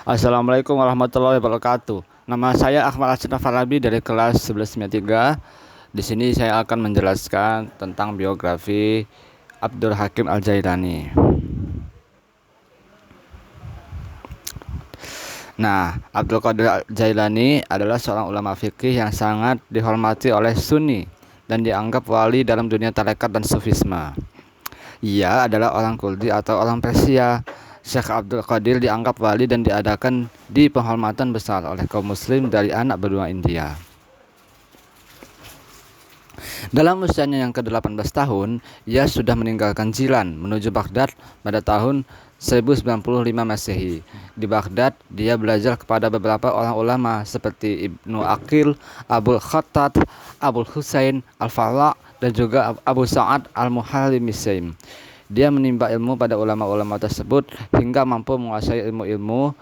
Assalamualaikum warahmatullahi wabarakatuh. Nama saya Ahmad Ashraf Farabi dari kelas 1193. Di sini saya akan menjelaskan tentang biografi Abdul Hakim Al-Jailani. Nah, Abdul Qadir Al-Jailani adalah seorang ulama fikih yang sangat dihormati oleh Sunni dan dianggap wali dalam dunia tarekat dan sufisme. Ia adalah orang Kurdi atau orang Persia. Syekh Abdul Qadir dianggap wali dan diadakan di penghormatan besar oleh kaum muslim dari anak benua India. Dalam usianya yang ke-18 tahun, ia sudah meninggalkan Jilan menuju Baghdad pada tahun 1095 Masehi. Di Baghdad, dia belajar kepada beberapa orang ulama seperti Ibnu Aqil, Abul Khattab, Abul Husain Al-Farra, dan juga Abu Sa'ad Al-Muhallimissaim. Dia menimba ilmu pada ulama-ulama tersebut hingga mampu menguasai ilmu-ilmu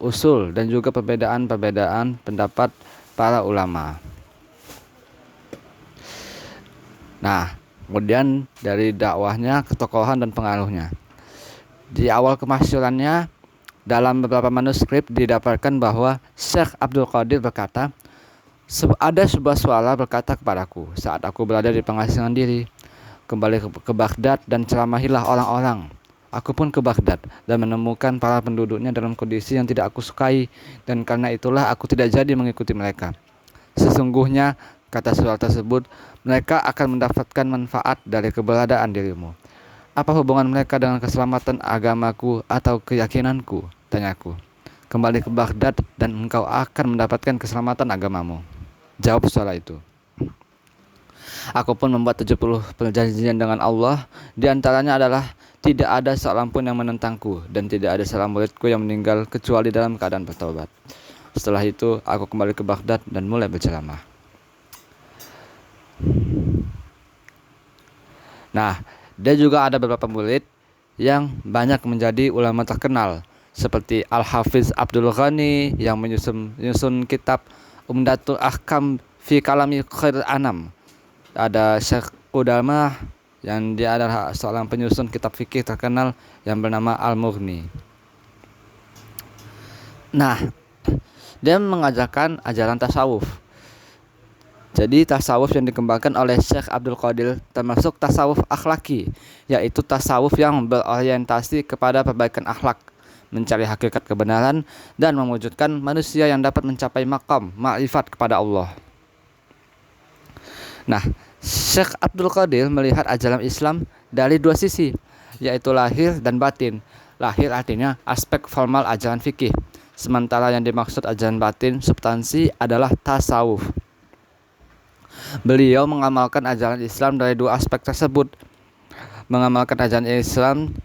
usul dan juga perbedaan-perbedaan pendapat para ulama. Nah, kemudian dari dakwahnya, ketokohan dan pengaruhnya. Di awal kemasyhurannya, dalam beberapa manuskrip didapatkan bahwa Syekh Abdul Qadir berkata, ada sebuah suara berkata kepadaku saat aku berada di pengasingan diri, kembali ke Baghdad dan ceramahilah orang-orang. Aku pun ke Baghdad dan menemukan para penduduknya dalam kondisi yang tidak aku sukai, dan karena itulah aku tidak jadi mengikuti mereka. Sesungguhnya, kata suara tersebut, mereka akan mendapatkan manfaat dari keberadaan dirimu. Apa hubungan mereka dengan keselamatan agamaku atau keyakinanku? Tanyaku. Kembali ke Baghdad dan engkau akan mendapatkan keselamatan agamamu. Jawab suara itu. Aku pun membuat 70 perjanjian dengan Allah. Di antaranya adalah tidak ada seorang pun yang menentangku dan tidak ada seorang muridku yang meninggal kecuali dalam keadaan bertaubat. Setelah itu aku kembali ke Baghdad dan mulai berceramah. Nah, dia juga ada beberapa murid yang banyak menjadi ulama terkenal seperti Al-Hafiz Abdul Ghani yang menyusun kitab Umdatul Ahkam fi Kalami Khairil Anam. Ada Syekh Qudamah yang dia adalah seorang penyusun kitab fikih terkenal yang bernama Al-Mughni. Nah, dia mengajarkan ajaran tasawuf. Jadi tasawuf yang dikembangkan oleh Syekh Abdul Qadir termasuk tasawuf akhlaki, yaitu tasawuf yang berorientasi kepada perbaikan akhlak, mencari hakikat kebenaran, dan mewujudkan manusia yang dapat mencapai maqam ma'rifat kepada Allah. Nah, Syekh Abdul Qadir melihat ajaran Islam dari dua sisi, yaitu lahir dan batin. Lahir artinya aspek formal ajaran fikih, sementara yang dimaksud ajaran batin substansi adalah tasawuf. Beliau mengamalkan ajaran Islam dari dua aspek tersebut. Mengamalkan ajaran Islam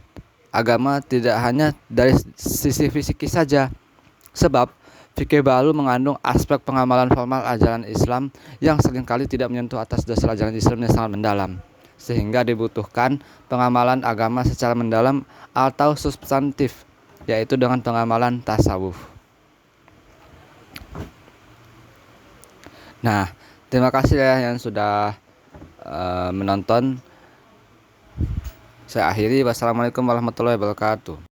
agama tidak hanya dari sisi fisik saja, sebab fikih baru mengandung aspek pengamalan formal ajaran Islam yang seringkali tidak menyentuh atas dasar ajaran Islam yang sangat mendalam, sehingga dibutuhkan pengamalan agama secara mendalam atau substantif, yaitu dengan pengamalan tasawuf. Nah, terima kasih ya yang sudah menonton. Saya akhiri. Wassalamualaikum warahmatullahi wabarakatuh.